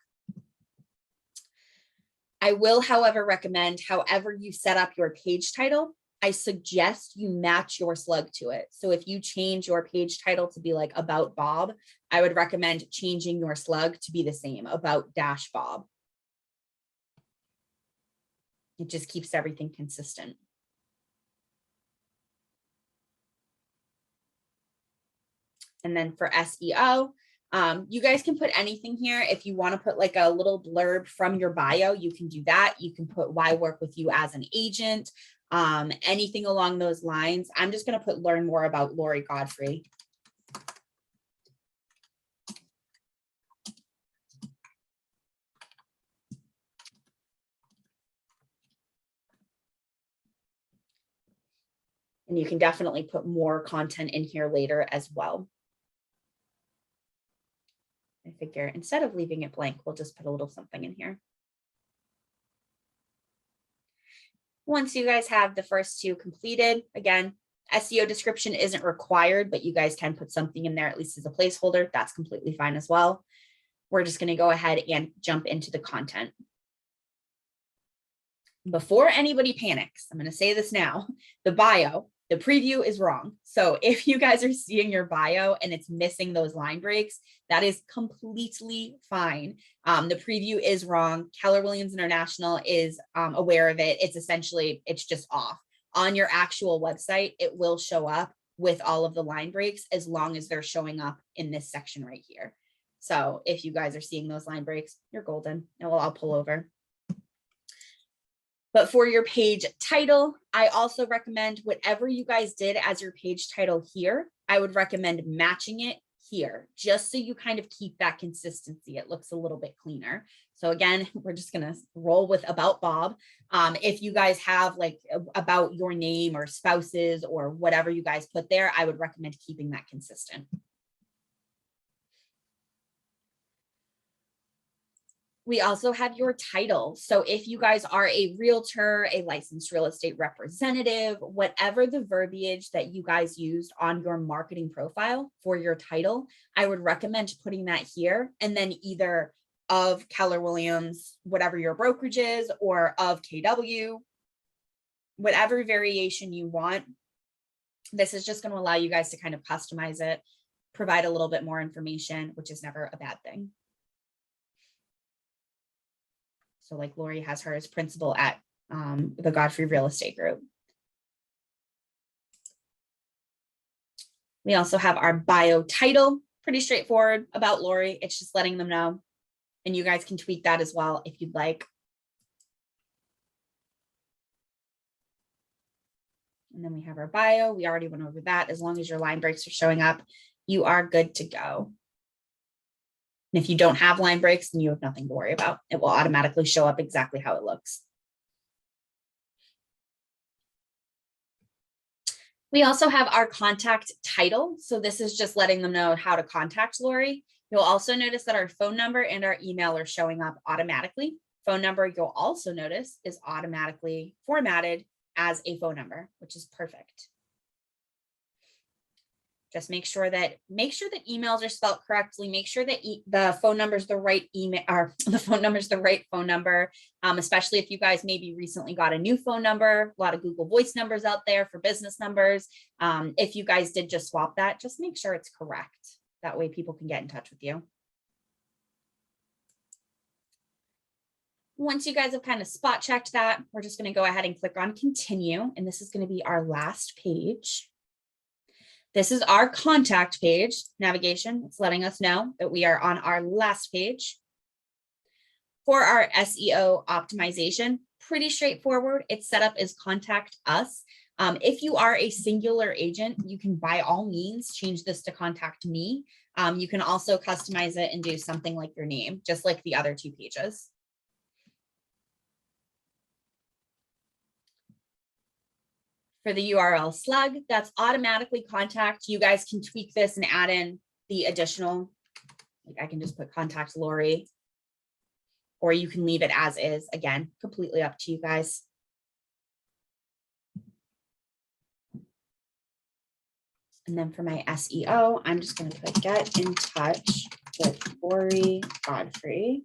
S1: I will, however, recommend however you set up your page title, I suggest you match your slug to it. So if you change your page title to be like about Bob, I would recommend changing your slug to be the same, about dash Bob. It just keeps everything consistent. And then for SEO, you guys can put anything here. If you want to put like a little blurb from your bio, you can do that. You can put why work with you as an agent, anything along those lines. I'm just going to put learn more about Lori Godfrey. And you can definitely put more content in here later as well. I figure instead of leaving it blank, we'll just put a little something in here. Once you guys have the first two completed, again, SEO description isn't required, but you guys can put something in there, at least as a placeholder. That's completely fine as well. We're just going to go ahead and jump into the content. Before anybody panics, I'm going to say this now, the bio, the preview is wrong. So if you guys are seeing your bio and it's missing those line breaks, that is completely fine. The preview is wrong. Keller Williams International is aware of it. It's essentially, it's just off. On your actual website, it will show up with all of the line breaks as long as they're showing up in this section right here. So if you guys are seeing those line breaks, you're golden. And I'll pull over. But for your page title, I also recommend whatever you guys did as your page title here, I would recommend matching it here, just so you kind of keep that consistency. It looks a little bit cleaner. So again, we're just going to roll with about Bob. If you guys have like about your name or spouses or whatever you guys put there, I would recommend keeping that consistent. We also have your title. So if you guys are a realtor, a licensed real estate representative, whatever the verbiage that you guys used on your marketing profile for your title, I would recommend putting that here, and then either of Keller Williams, whatever your brokerage is, or of KW, whatever variation you want. This is just going to allow you guys to kind of customize it, provide a little bit more information, which is never a bad thing. So like Lori has her as principal at the Godfrey Real Estate Group. We also have our bio title, pretty straightforward about Lori. It's just letting them know. And you guys can tweak that as well if you'd like. And then we have our bio. We already went over that. As long as your line breaks are showing up, you are good to go. And if you don't have line breaks, then you have nothing to worry about. It will automatically show up exactly how it looks. We also have our contact title. So this is just letting them know how to contact Lori. You'll also notice that our phone number and our email are showing up automatically. Phone number, you'll also notice, is automatically formatted as a phone number, which is perfect. Just make sure that emails are spelled correctly. Make sure that the phone number is the right email, or the phone number is the right phone number, especially if you guys maybe recently got a new phone number. A lot of Google Voice numbers out there for business numbers. If you guys did just swap that, just make sure it's correct. That way people can get in touch with you. Once you guys have kind of spot checked that, we're just going to go ahead and click on continue. And this is going to be our last page. This is our contact page navigation. It's letting us know that we are on our last page. For our SEO optimization, pretty straightforward. It's set up as contact us. If you are a singular agent, you can by all means change this to contact me. You can also customize it and do something like your name, just like the other two pages. For the URL slug, that's automatically contact. You guys can tweak this and add in the additional, like I can just put contact Lori, or you can leave it as is. Again, completely up to you guys. And then for my SEO, I'm just going to put get in touch with Lori Godfrey.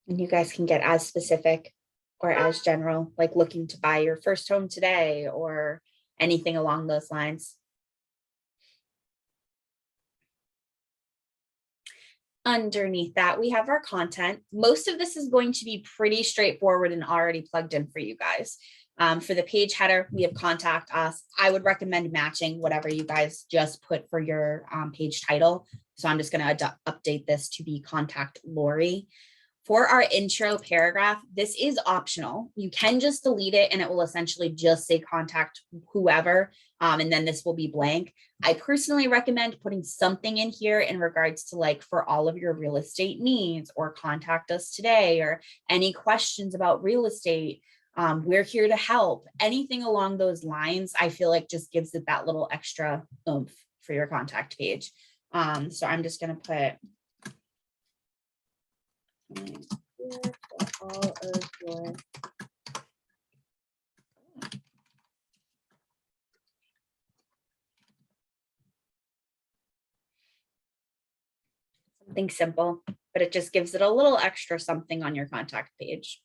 S1: And you guys can get as specific or as general, like looking to buy your first home today or anything along those lines. Underneath that, we have our content. Most of this is going to be pretty straightforward and already plugged in for you guys. For the page header, we have contact us. I would recommend matching whatever you guys just put for your page title. So I'm just going to update this to be contact Lori. For our intro paragraph, this is optional. You can just delete it and it will essentially just say contact whoever, and then this will be blank. I personally recommend putting something in here in regards to like for all of your real estate needs or contact us today or any questions about real estate. We're here to help. Anything along those lines, I feel like just gives it that little extra oomph for your contact page. So I'm just going to put for all of your something simple, but it just gives it a little extra something on your contact page.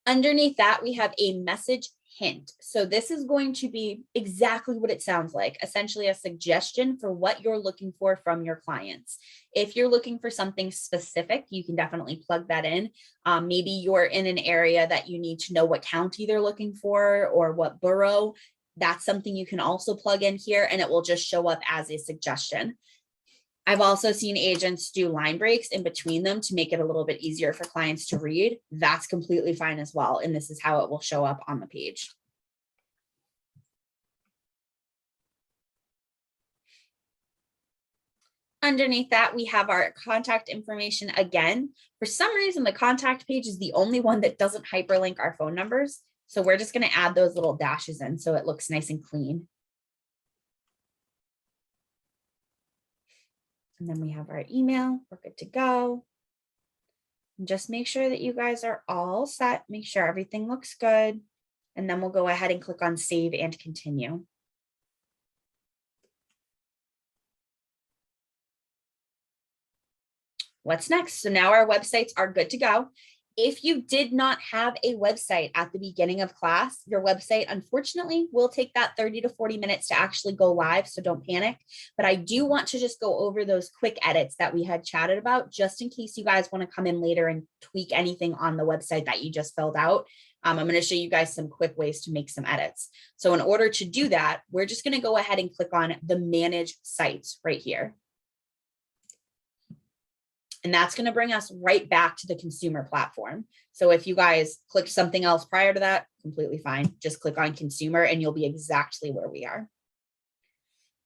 S1: Underneath that, we have a message hint. So this is going to be exactly what it sounds like, essentially a suggestion for what you're looking for from your clients. If you're looking for something specific, you can definitely plug that in. Maybe you're in an area that you need to know what county they're looking for or what borough. That's something you can also plug in here and it will just show up as a suggestion. I've also seen agents do line breaks in between them to make it a little bit easier for clients to read. That's completely fine as well. And this is how it will show up on the page. Underneath that, we have our contact information again. For some reason, the contact page is the only one that doesn't hyperlink our phone numbers. So we're just going to add those little dashes in so it looks nice and clean. And then we have our email. We're good to go. And just make sure that you guys are all set. Make sure everything looks good. And then we'll go ahead and click on save and continue. What's next? So now our websites are good to go. If you did not have a website at the beginning of class, your website, unfortunately, will take that 30 to 40 minutes to actually go live, so don't panic. But I do want to just go over those quick edits that we had chatted about, just in case you guys want to come in later and tweak anything on the website that you just filled out. I'm going to show you guys some quick ways to make some edits. So in order to do that, we're just going to go ahead and click on the Manage Sites right here. And that's going to bring us right back to the consumer platform. So if you guys clicked something else prior to that, completely fine. Just click on consumer and you'll be exactly where we are.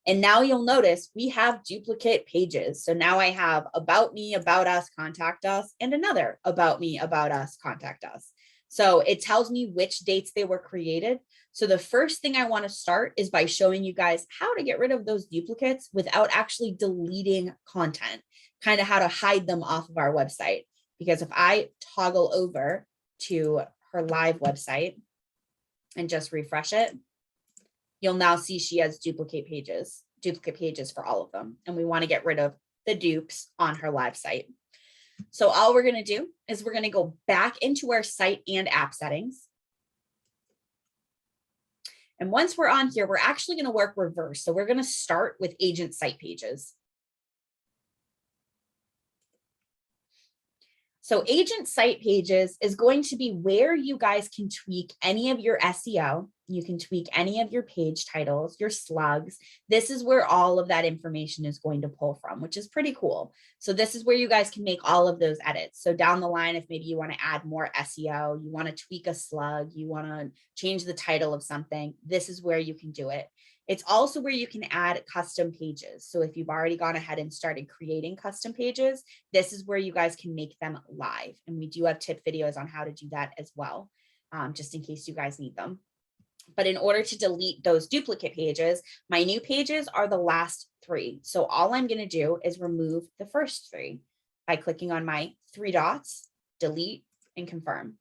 S1: And now you'll notice we have duplicate pages. So now I have about me, about us, contact us, and another about me, about us, contact us. So it tells me which dates they were created. So the first thing I want to start is by showing you guys how to get rid of those duplicates without actually deleting content, kind of how to hide them off of our website. Because if I toggle over to her live website and just refresh it, you'll now see she has duplicate pages for all of them. And we want to get rid of the dupes on her live site. So all we're going to do is we're going to go back into our site and app settings. And once we're on here, we're actually going to work reverse. So we're going to start with agent site pages. So agent site pages is going to be where you guys can tweak any of your SEO. You can tweak any of your page titles, your slugs. This is where all of that information is going to pull from, which is pretty cool. So this is where you guys can make all of those edits. So down the line, if maybe you want to add more SEO, you want to tweak a slug, you want to change the title of something, this is where you can do it. It's also where you can add custom pages. So if you've already gone ahead and started creating custom pages, this is where you guys can make them live. And we do have tip videos on how to do that as well, just in case you guys need them. But in order to delete those duplicate pages, my new pages are the last 3. So all I'm going to do is remove the first 3 by clicking on my 3 dots, delete, and confirm.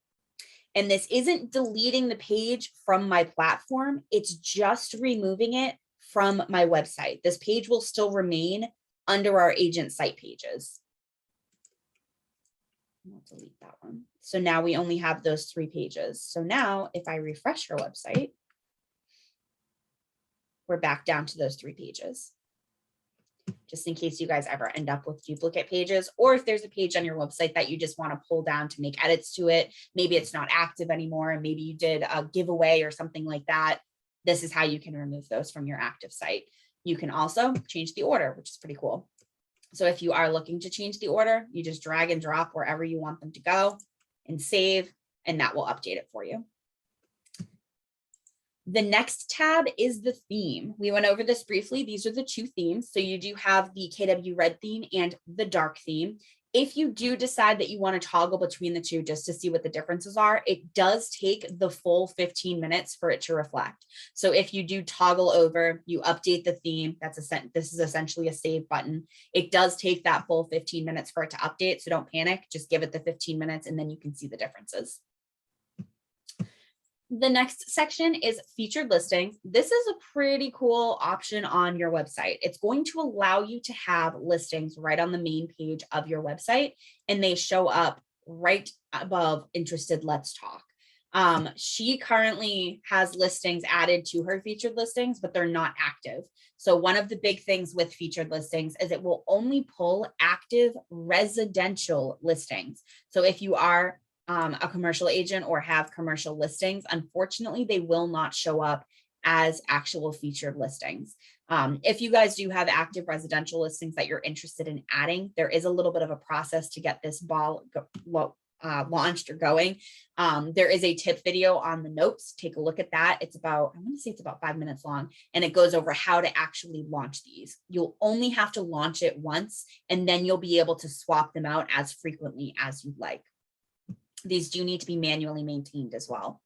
S1: And this isn't deleting the page from my platform. It's just removing it from my website. This page will still remain under our agent site pages. We'll delete that one. So now we only have those 3 pages. So now if I refresh our website, we're back down to those 3 pages. just in case you guys ever end up with duplicate pages, or if there's a page on your website that you just want to pull down to make edits to it. Maybe it's not active anymore, and maybe you did a giveaway or something like that. This is how you can remove those from your active site. You can also change the order, which is pretty cool. So if you are looking to change the order, you just drag and drop wherever you want them to go and save, and that will update it for you. The next tab is the theme. We went over this briefly. These are the two themes. So you do have the KW red theme and the dark theme. If you do decide that you want to toggle between the two just to see what the differences are, it does take the full 15 minutes for it to reflect. So if you do toggle over, you update the theme, this is essentially a save button. It does take that full 15 minutes for it to update. So don't panic, just give it the 15 minutes and then you can see the differences. The next section is featured listings. This is a pretty cool option on your website. It's going to allow you to have listings right on the main page of your website, and they show up right above interested, let's talk. She currently has listings added to her featured listings, but they're not active. So one of the big things with featured listings is it will only pull active residential listings. So if you are a commercial agent or have commercial listings, unfortunately, they will not show up as actual featured listings. If you guys do have active residential listings that you're interested in adding, there is a little bit of a process to get this ball launched or going. There is a tip video on the notes. Take a look at that. It's about, I want to say it's about 5 minutes long, and it goes over how to actually launch these. You'll only have to launch it once, and then you'll be able to swap them out as frequently as you'd like. These do need to be manually maintained as well.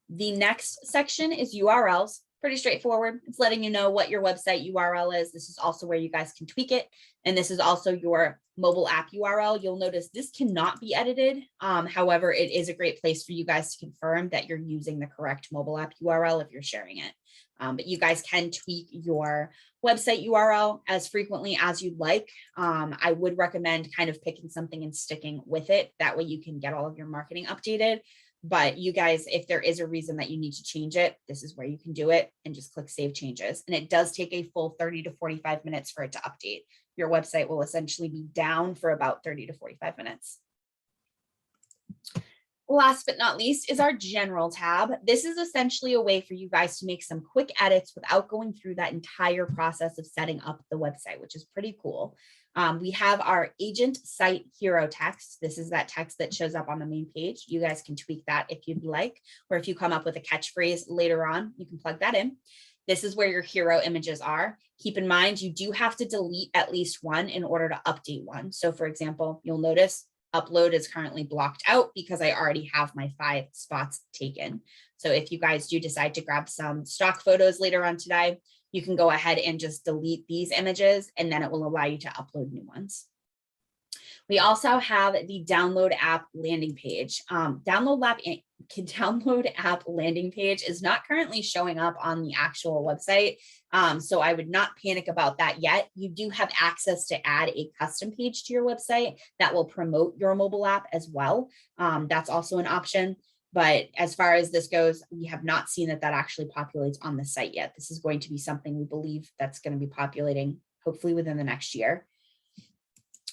S1: The next section is URLs. Pretty straightforward. It's letting you know what your website URL is. This is also where you guys can tweak it. And this is also your mobile app URL. You'll notice this cannot be edited. However, it is a great place for you guys to confirm that you're using the correct mobile app URL if you're sharing it. But you guys can tweak your website URL as frequently as you'd like. I would recommend kind of picking something and sticking with it. That way you can get all of your marketing updated. But you guys, if there is a reason that you need to change it, this is where you can do it and just click Save Changes. And it does take a full 30 to 45 minutes for it to update. Your website will essentially be down for about 30 to 45 minutes. Last but not least is our general tab. This is essentially a way for you guys to make some quick edits without going through that entire process of setting up the website, which is pretty cool. We have our agent site hero text. This is that text that shows up on the main page. You guys can tweak that if you'd like, or if you come up with a catchphrase later on, you can plug that in. This is where your hero images are. Keep in mind, you do have to delete at least one in order to update one. So for example, you'll notice upload is currently blocked out because I already have my 5 spots taken. So if you guys do decide to grab some stock photos later on today, you can go ahead and just delete these images, and then it will allow you to upload new ones. We also have the download app landing page. Download app landing page is not currently showing up on the actual website. So I would not panic about that yet. You do have access to add a custom page to your website that will promote your mobile app as well. That's also an option. But as far as this goes, we have not seen that actually populates on the site yet. This is going to be something we believe that's going to be populating hopefully within the next year.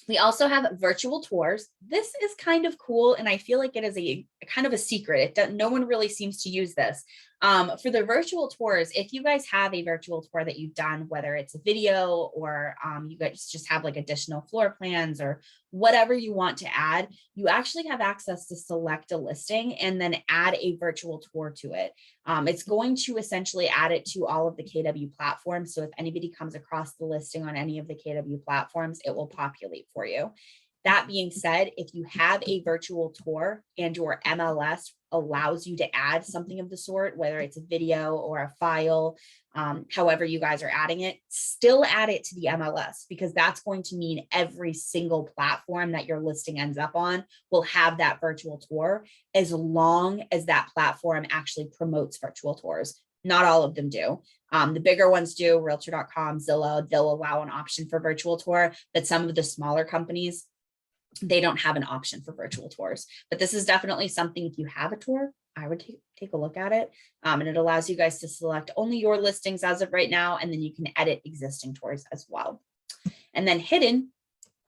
S1: We also have virtual tours. This is kind of cool, and I feel like it is a kind of a secret. No one really seems to use this. For the virtual tours, if you guys have a virtual tour that you've done, whether it's a video or you guys just have like additional floor plans or whatever you want to add, you actually have access to select a listing and then add a virtual tour to it. It's going to essentially add it to all of the KW platforms. So if anybody comes across the listing on any of the KW platforms, it will populate for you. That being said, if you have a virtual tour and your MLS allows you to add something of the sort, whether it's a video or a file, however you guys are adding it, still add it to the MLS, because that's going to mean every single platform that your listing ends up on will have that virtual tour, as long as that platform actually promotes virtual tours. Not all of them do. The bigger ones do, Realtor.com, Zillow, they'll allow an option for virtual tour, but some of the smaller companies, they don't have an option for virtual tours. But this is definitely something, if you have a tour, I would take a look at it. And it allows you guys to select only your listings as of right now, and then you can edit existing tours as well. And then hidden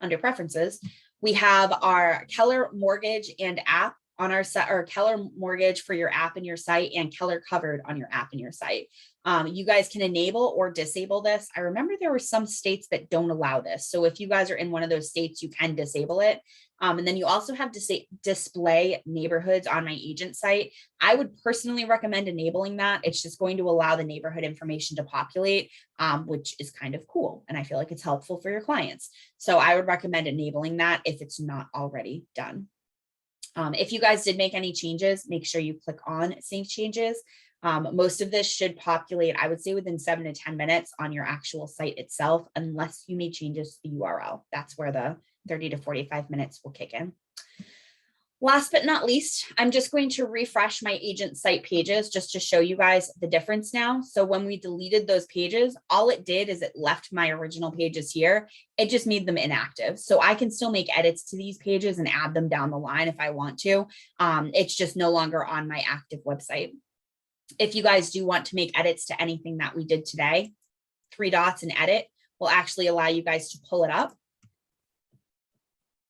S1: under preferences, we have our Keller Mortgage and app on our site, or Keller Mortgage for your app and your site, and Keller Covered on your app and your site. You guys can enable or disable this. I remember there were some states that don't allow this. So if you guys are in one of those states, you can disable it. And then you also have to display neighborhoods on my agent site. I would personally recommend enabling that. It's just going to allow the neighborhood information to populate, which is kind of cool. And I feel like it's helpful for your clients. So I would recommend enabling that if it's not already done. If you guys did make any changes, make sure you click on Save Changes. Most of this should populate, I would say, within 7 to 10 minutes on your actual site itself, unless you made changes to the URL. That's where the 30 to 45 minutes will kick in. Last but not least, I'm just going to refresh my agent site pages just to show you guys the difference now. So when we deleted those pages, all it did is it left my original pages here. It just made them inactive. So I can still make edits to these pages and add them down the line if I want to. It's just no longer on my active website. If you guys do want to make edits to anything that we did today, 3 dots and edit will actually allow you guys to pull it up.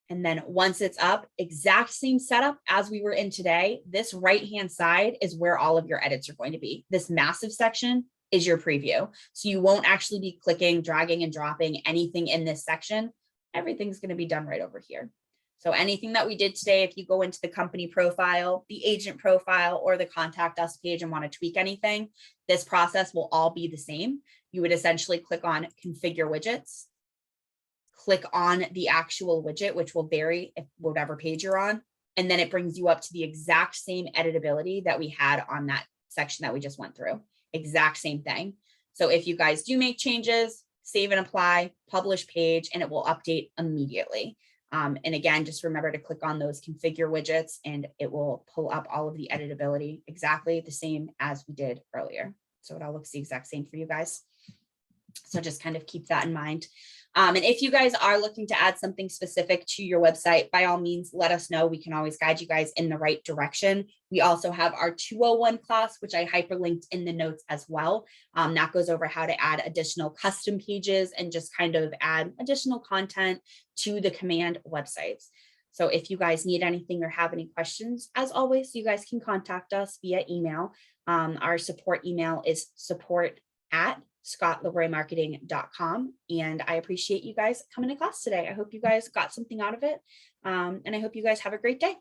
S1: And then once it's up, exact same setup as we were in today, this right-hand side is where all of your edits are going to be. This massive section is your preview. So you won't actually be clicking, dragging, and dropping anything in this section. Everything's going to be done right over here. So anything that we did today, if you go into the company profile, the agent profile, or the contact us page and want to tweak anything, this process will all be the same. You would essentially click on configure widgets, click on the actual widget, which will vary if whatever page you're on. And then it brings you up to the exact same editability that we had on that section that we just went through. Exact same thing. So if you guys do make changes, save and apply, publish page, and it will update immediately. And again, just remember to click on those configure widgets and it will pull up all of the editability exactly the same as we did earlier. So it all looks the exact same for you guys. So just kind of keep that in mind. And if you guys are looking to add something specific to your website, by all means, let us know. We can always guide you guys in the right direction. We also have our 201 class, which I hyperlinked in the notes as well. That goes over how to add additional custom pages and just kind of add additional content to the command websites. So if you guys need anything or have any questions, as always, you guys can contact us via email. Our support email is support@scottlebroymarketing.com. And I appreciate you guys coming to class today. I hope you guys got something out of it. And I hope you guys have a great day.